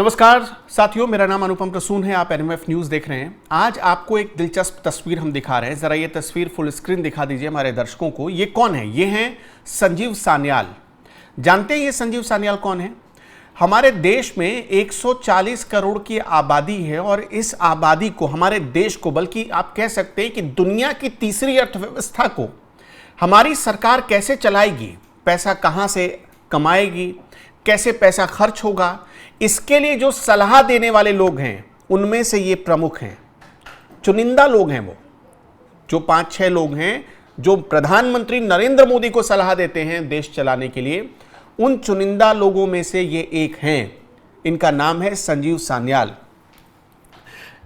नमस्कार साथियों, मेरा नाम अनुपम प्रसून है। आप एनएमएफ न्यूज देख रहे हैं। आज आपको एक दिलचस्प तस्वीर हम दिखा रहे हैं। जरा ये तस्वीर फुल स्क्रीन दिखा दीजिए हमारे दर्शकों को। ये कौन है? ये हैं संजीव सान्याल। जानते हैं ये संजीव सान्याल कौन है? हमारे देश में 140 करोड़ की आबादी है और इस आबादी को, हमारे देश को, बल्कि आप कह सकते हैं कि दुनिया की तीसरी अर्थव्यवस्था को हमारी सरकार कैसे चलाएगी, पैसा कहां से कमाएगी, कैसे पैसा खर्च होगा, इसके लिए जो सलाह देने वाले लोग हैं उनमें से ये प्रमुख हैं। चुनिंदा लोग हैं वो, जो 5-6 लोग हैं जो प्रधानमंत्री नरेंद्र मोदी को सलाह देते हैं देश चलाने के लिए। उन चुनिंदा लोगों में से ये एक हैं। इनका नाम है संजीव सान्याल।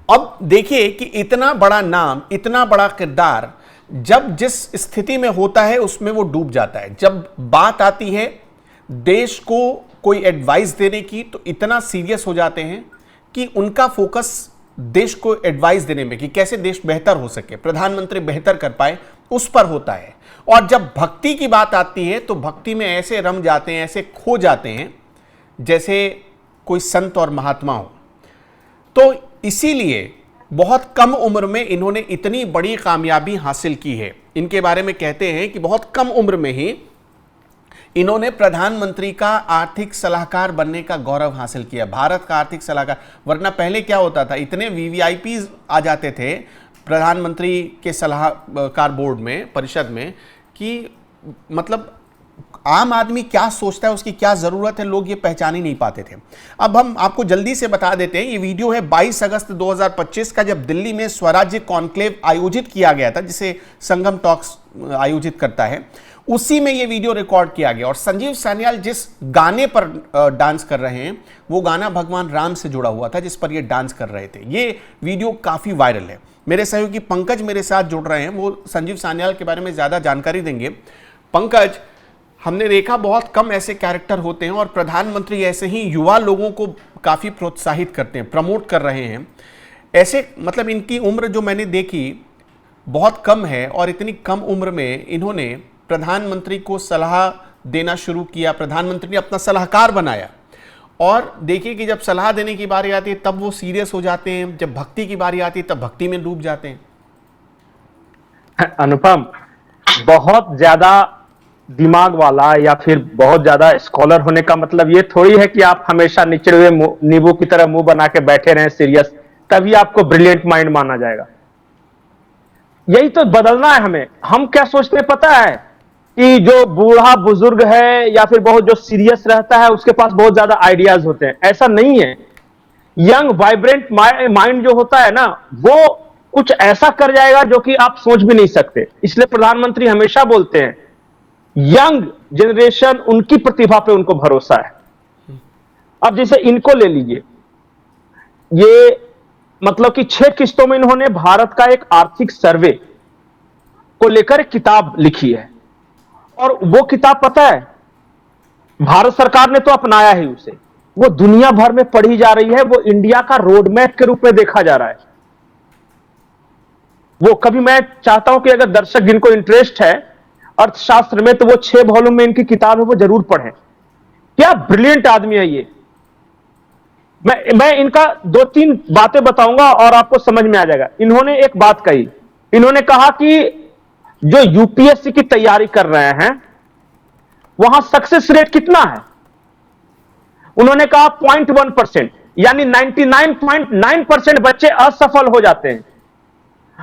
अब देखिए कि इतना बड़ा नाम, इतना बड़ा किरदार जब जिस स्थिति में होता है उसमें वो डूब जाता है। जब बात आती है देश को कोई एडवाइस देने की तो इतना सीरियस हो जाते हैं कि उनका फोकस देश को एडवाइस देने में कि कैसे देश बेहतर हो सके, प्रधानमंत्री बेहतर कर पाए, उस पर होता है। और जब भक्ति की बात आती है तो भक्ति में ऐसे रम जाते हैं, ऐसे खो जाते हैं जैसे कोई संत और महात्मा हो। तो इसीलिए बहुत कम उम्र में इन्होंने इतनी बड़ी कामयाबी हासिल की है। इनके बारे में कहते हैं कि बहुत कम उम्र में ही इन्होंने प्रधानमंत्री का आर्थिक सलाहकार बनने का गौरव हासिल किया, भारत का आर्थिक सलाहकार। वरना पहले क्या होता था, इतने वीवीआईपीज आ जाते थे प्रधानमंत्री के सलाहकार बोर्ड में, परिषद में, कि मतलब आम आदमी क्या सोचता है, उसकी क्या जरूरत है, लोग ये पहचान ही नहीं पाते थे। अब हम आपको जल्दी से बता देते हैं। ये वीडियो है 22 अगस्त 2025 का, जब दिल्ली में स्वराज्य कॉन्क्लेव आयोजित किया गया था, जिसे संगम टॉक्स आयोजित करता है। उसी में ये वीडियो रिकॉर्ड किया गया। और संजीव सान्याल जिस गाने पर डांस कर रहे हैं वो गाना भगवान राम से जुड़ा हुआ था, जिस पर ये डांस कर रहे थे। ये वीडियो काफी वायरल है। मेरे सहयोगी पंकज मेरे साथ जुड़ रहे हैं, वो संजीव सान्याल के बारे में ज्यादा जानकारी देंगे। पंकज, हमने देखा बहुत कम ऐसे कैरेक्टर होते हैं और प्रधानमंत्री ऐसे ही युवा लोगों को काफी प्रोत्साहित करते हैं, प्रमोट कर रहे हैं। ऐसे मतलब इनकी उम्र जो मैंने देखी बहुत कम है और इतनी कम उम्र में इन्होंने प्रधानमंत्री को सलाह देना शुरू किया। प्रधानमंत्री ने अपना सलाहकार बनाया। और देखिए कि जब सलाह देने की बारी आती है तब वो सीरियस हो जाते हैं, जब भक्ति की बारी आती है तब भक्ति में डूब जाते हैं। अनुपम, बहुत ज्यादा दिमाग वाला या फिर बहुत ज्यादा स्कॉलर होने का मतलब ये थोड़ी है कि आप हमेशा निचड़े हुए नींबू की तरह मुंह बना के बैठे रहें सीरियस, तभी आपको ब्रिलियंट माइंड माना जाएगा। यही तो बदलना है हमें। हम क्या सोचते हैं पता है कि जो बूढ़ा बुजुर्ग है या फिर बहुत जो सीरियस रहता है उसके पास बहुत ज्यादा आइडियाज होते हैं। ऐसा नहीं है। यंग वाइब्रेंट माइंड जो होता है ना, वो कुछ ऐसा कर जाएगा जो कि आप सोच भी नहीं सकते। इसलिए प्रधानमंत्री हमेशा बोलते हैं यंग जनरेशन, उनकी प्रतिभा पे उनको भरोसा है। अब जैसे इनको ले लीजिए, ये मतलब कि 6 किस्तों में इन्होंने भारत का एक आर्थिक सर्वे को लेकर किताब लिखी है। और वो किताब पता है, भारत सरकार ने तो अपनाया ही उसे, वो दुनिया भर में पढ़ी जा रही है। वो इंडिया का रोड मैप के रूप में देखा जा रहा है। वो कभी, मैं चाहता हूं कि अगर दर्शक जिनको इंटरेस्ट है अर्थशास्त्र में, तो वो 6 वॉल्यूम में इनकी किताब है, वो जरूर पढ़ें। क्या ब्रिलियंट आदमी है ये। मैं इनका 2-3 बातें बताऊंगा और आपको समझ में आ जाएगा। इन्होंने एक बात कही, इन्होंने कहा कि जो यूपीएससी की तैयारी कर रहे हैं वहां सक्सेस रेट कितना है। उन्होंने कहा 0.1%, यानी 99.9% बच्चे असफल हो जाते हैं।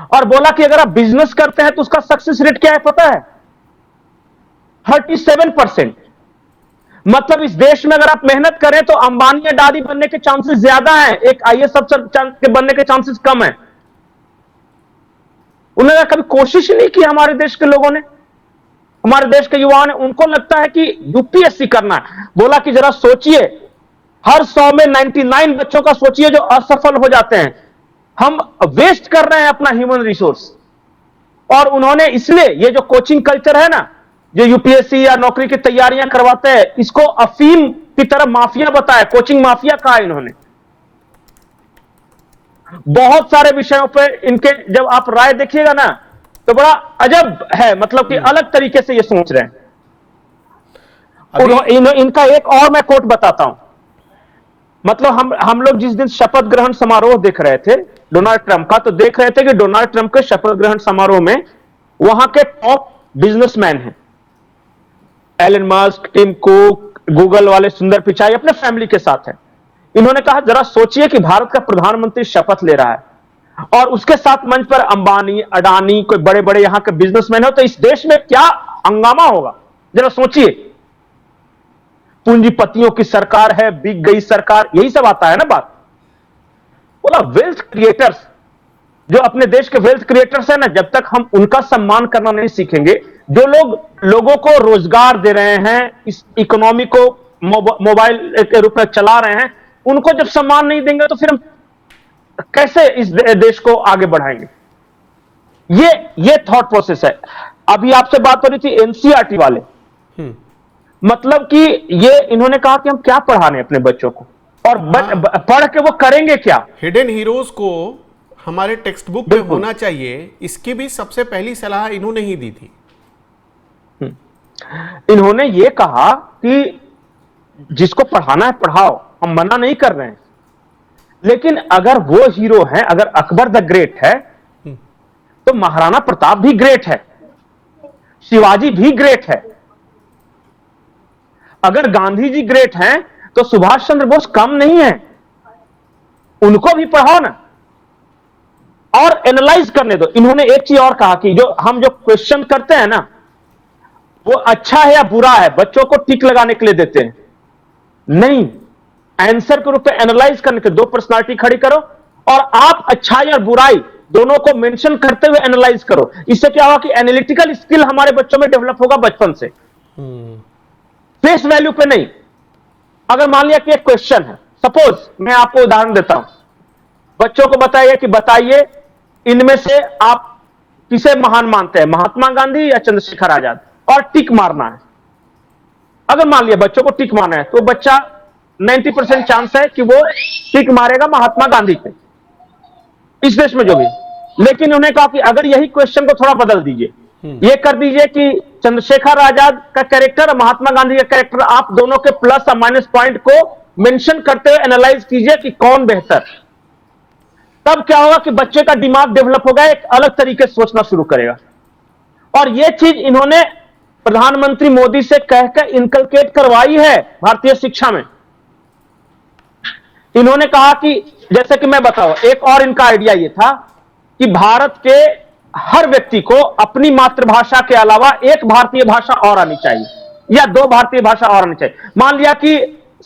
और बोला कि अगर आप बिजनेस करते हैं तो उसका सक्सेस रेट क्या है पता है, 37%। मतलब इस देश में अगर आप मेहनत करें तो अंबानी या अडानी बनने के चांसेस ज्यादा हैं, एक आईएएस अफसर के बनने के चांसेस कम है। उन्होंने कभी कोशिश ही नहीं की हमारे देश के लोगों ने, हमारे देश के युवाओं ने। उनको लगता है कि यूपीएससी करना है। बोला कि जरा सोचिए, हर 100 में 99 बच्चों का सोचिए जो असफल हो जाते हैं। हम वेस्ट कर रहे हैं अपना ह्यूमन रिसोर्स। और उन्होंने इसलिए ये जो कोचिंग कल्चर है ना, जो यूपीएससी या नौकरी की तैयारियां करवाते हैं, इसको अफीम की तरह माफिया बताया, कोचिंग माफिया कहा इन्होंने। बहुत सारे विषयों पर इनके जब आप राय देखिएगा ना तो बड़ा अजब है, मतलब कि अलग तरीके से ये सोच रहे हैं। इनका एक और मैं कोट बताता हूं। मतलब हम लोग जिस दिन शपथ ग्रहण समारोह देख रहे थे डोनाल्ड ट्रंप का, तो देख रहे थे कि डोनाल्ड ट्रंप के शपथ ग्रहण समारोह में वहां के टॉप बिजनेसमैन हैं, Elon Musk, Tim Cook, Google वाले सुंदर पिचाई अपने फैमिली के साथ हैं। इन्होंने कहा जरा सोचिए कि भारत का प्रधानमंत्री शपथ ले रहा है और उसके साथ मंच पर अंबानी, अडानी, कोई बड़े बड़े यहां के बिजनेसमैन हो, तो इस देश में क्या हंगामा होगा, जरा सोचिए। पूंजीपतियों की सरकार है, बिक गई सरकार, यही सब आता है ना बात। बोला वेल्थ क्रिएटर्स, जो अपने देश के वेल्थ क्रिएटर्स हैं ना, जब तक हम उनका सम्मान करना नहीं सीखेंगे, जो लोग लोगों को रोजगार दे रहे हैं, इस इकोनॉमी को मोबाइल के रूप में चला रहे हैं, उनको जब सम्मान नहीं देंगे तो फिर हम कैसे इस देश को आगे बढ़ाएंगे। ये थॉट प्रोसेस है। अभी आपसे बात हो रही थी एनसीईआरटी वाले, मतलब कि ये इन्होंने कहा कि हम क्या पढ़ाने अपने बच्चों को, और पढ़ के वो करेंगे क्या। हिडन हीरोज को हमारे टेक्स्ट बुक में होना चाहिए, इसकी भी सबसे पहली सलाह इन्होंने ही दी थी। इन्होंने ये कहा कि जिसको पढ़ाना है पढ़ाओ, हम मना नहीं कर रहे हैं, लेकिन अगर वो हीरो है, अगर अकबर द ग्रेट है तो महाराणा प्रताप भी ग्रेट है, शिवाजी भी ग्रेट है। अगर गांधी जी ग्रेट हैं तो सुभाष चंद्र बोस कम नहीं है, उनको भी पढ़ाओ ना और एनालाइज करने दो। इन्होंने एक चीज और कहा कि हम जो क्वेश्चन करते हैं ना, वो अच्छा है या बुरा है, बच्चों को टिक लगाने के लिए देते हैं, नहीं, आंसर के रूप में एनालाइज करने के दो पर्सनालिटी खड़ी करो और आप अच्छाई और बुराई दोनों को मेंशन करते हुए एनालाइज करो। इससे क्या होगा कि एनालिटिकल स्किल हमारे बच्चों में डेवलप होगा बचपन से, फेस वैल्यू पे नहीं। अगर मान लिया कि एक क्वेश्चन है, सपोज मैं आपको उदाहरण देता हूं, बच्चों को बताइए इनमें से आप किसे महान मानते हैं, महात्मा गांधी या चंद्रशेखर आजाद, और टिक मारना है। अगर मान लिया बच्चों को टिक मारना है तो बच्चा 90% चांस है कि वो टिक मारेगा महात्मा गांधी पे, इस देश में जो भी। लेकिन उन्होंने कहा कि अगर यही क्वेश्चन को थोड़ा बदल दीजिए, ये कर दीजिए कि चंद्रशेखर आजाद का कैरेक्टर और महात्मा गांधी का कैरेक्टर, आप दोनों के प्लस और माइनस पॉइंट को मेंशन करते हुए एनालाइज कीजिए कि कौन बेहतर। तब क्या होगा कि बच्चे का दिमाग डेवलप होगा, एक अलग तरीके से सोचना शुरू करेगा। और यह चीज इन्होंने प्रधानमंत्री मोदी से कहकर इनकलकेट करवाई है भारतीय शिक्षा में। इन्होंने कहा कि जैसे कि मैं बताऊं, एक और इनका आइडिया यह था कि भारत के हर व्यक्ति को अपनी मातृभाषा के अलावा एक भारतीय भाषा और आनी चाहिए या दो भारतीय भाषा और आनी चाहिए। मान लिया कि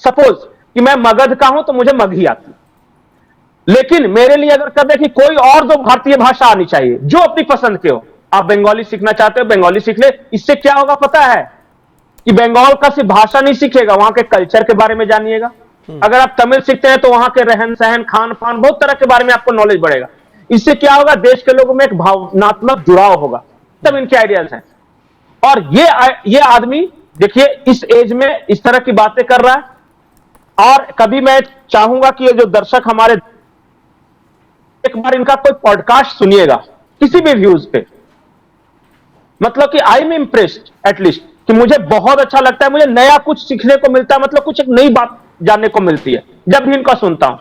सपोज कि मैं मगध का हूं तो मुझे मगही आती, लेकिन मेरे लिए अगर कर दे कि कोई और दो भारतीय भाषा आनी चाहिए जो अपनी पसंद के हो। आप बंगाली सीखना चाहते हो, बंगाली सीख ले। इससे क्या होगा पता है कि बंगाल का सिर्फ भाषा नहीं सीखेगा, वहां के कल्चर के बारे में जानिएगा। अगर आप तमिल सीखते हैं तो वहां के रहन सहन, खान पान, बहुत तरह के बारे में आपको नॉलेज बढ़ेगा। इससे क्या होगा, देश के लोगों में एक भावनात्मक जुड़ाव होगा। तब इनके आइडियाज हैं। और ये आदमी देखिए इस एज में इस तरह की बातें कर रहा है। और कभी मैं चाहूंगा कि ये जो दर्शक हमारे, एक बार इनका कोई पॉडकास्ट सुनिएगा किसी भी व्यूज पे, मतलब कि आई एम इम्प्रेस्ड एटलीस्ट, कि मुझे बहुत अच्छा लगता है, मुझे नया कुछ सीखने को मिलता है, मतलब कुछ एक नई बात जानने को मिलती है जब भी इनका सुनता हूं।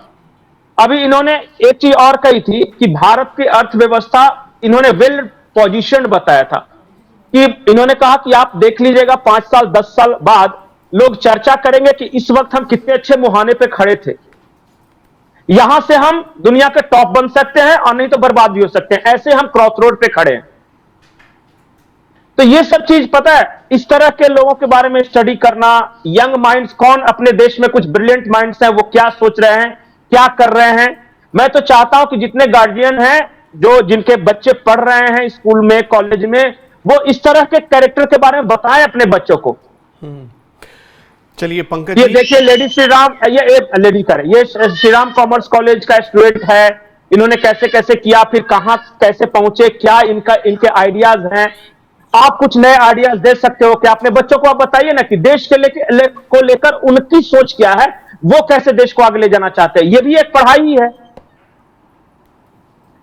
अभी इन्होंने एक चीज और कही थी कि भारत की अर्थव्यवस्था इन्होंने वेल पोजीशन्ड बताया था, कि इन्होंने कहा कि आप देख लीजिएगा 5 साल 10 साल बाद लोग चर्चा करेंगे कि इस वक्त हम कितने अच्छे मुहाने पे खड़े थे, यहां से हम दुनिया के टॉप बन सकते हैं और नहीं तो बर्बाद भी हो सकते हैं, ऐसे हम क्रॉस रोड पे खड़े हैं। तो ये सब चीज पता है, इस तरह के लोगों के बारे में स्टडी करना, यंग माइंड्स, कौन अपने देश में कुछ ब्रिलियंट माइंड्स हैं, वो क्या सोच रहे हैं, क्या कर रहे हैं। मैं तो चाहता हूं कि जितने गार्जियन हैं जो जिनके बच्चे पढ़ रहे हैं स्कूल में, कॉलेज में, वो इस तरह के कैरेक्टर के बारे में बताएं अपने बच्चों को। चलिए पंकज, ये देखिए लेडी श्रीराम, ये श्रीराम कॉमर्स कॉलेज का स्टूडेंट है। इन्होंने कैसे कैसे किया, फिर कहां कैसे पहुंचे, क्या इनके आइडियाज हैं। आप कुछ नए आइडियाज दे सकते हो कि अपने बच्चों को आप बताइए ना कि देश के को लेकर उनकी सोच क्या है, वो कैसे देश को आगे ले जाना चाहते हैं। ये भी एक पढ़ाई ही है।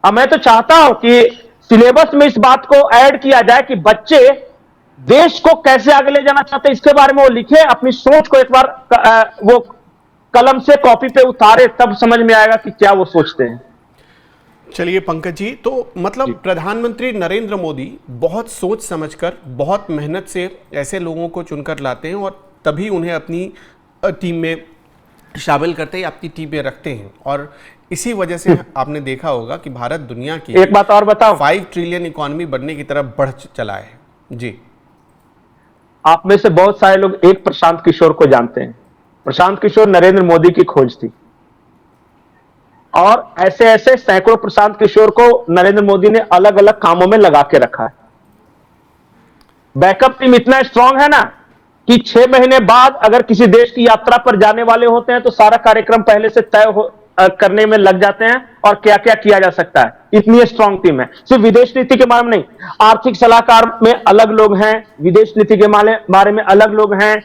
अब मैं तो चाहता हूं कि सिलेबस में इस बात को ऐड किया जाए कि बच्चे देश को कैसे आगे ले जाना चाहते हैं, इसके बारे में वो लिखे, अपनी सोच को एक बार वो कलम से कॉपी पे उतारे, तब समझ में आएगा कि क्या वो सोचते हैं। चलिए पंकज जी, तो मतलब प्रधानमंत्री नरेंद्र मोदी बहुत सोच समझकर, बहुत मेहनत से ऐसे लोगों को चुनकर लाते हैं और तभी उन्हें अपनी टीम में शामिल करते हैं, अपनी टीम में रखते हैं। और इसी वजह से आपने देखा होगा कि भारत दुनिया की एक बात और बताओ, 5 ट्रिलियन इकोनॉमी बनने की तरफ बढ़ चला है। जी, आप में से बहुत सारे लोग एक प्रशांत किशोर को जानते हैं। प्रशांत किशोर नरेंद्र मोदी की खोज थी, और ऐसे ऐसे सैकड़ों प्रशांत किशोर को नरेंद्र मोदी ने अलग अलग कामों में लगा के रखा है। बैकअप टीम इतना स्ट्रांग है ना कि 6 महीने बाद अगर किसी देश की यात्रा पर जाने वाले होते हैं तो सारा कार्यक्रम पहले से करने में लग जाते हैं और क्या क्या किया जा सकता है। इतनी स्ट्रांग टीम है। सिर्फ विदेश नीति के बारे में नहीं, आर्थिक सलाहकार में अलग लोग हैं, विदेश नीति के बारे में अलग लोग हैं,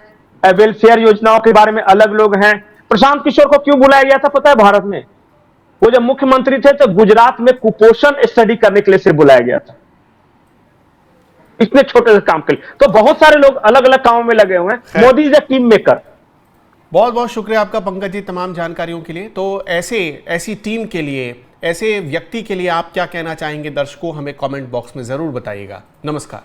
वेलफेयर योजनाओं के बारे में अलग लोग हैं। प्रशांत किशोर को क्यों बुलाया गया था पता है भारत में? वो जब मुख्यमंत्री थे तो गुजरात में कुपोषण स्टडी करने के लिए सिर्फ बुलाया गया था, इतने छोटे से काम के लिए। तो बहुत सारे लोग अलग अलग कामों में लगे हुए हैं। Modi is a team maker. बहुत बहुत शुक्रिया आपका पंकज जी तमाम जानकारियों के लिए। तो ऐसी टीम के लिए, ऐसे व्यक्ति के लिए आप क्या कहना चाहेंगे दर्शकों, हमें कमेंट बॉक्स में जरूर बताइएगा। नमस्कार।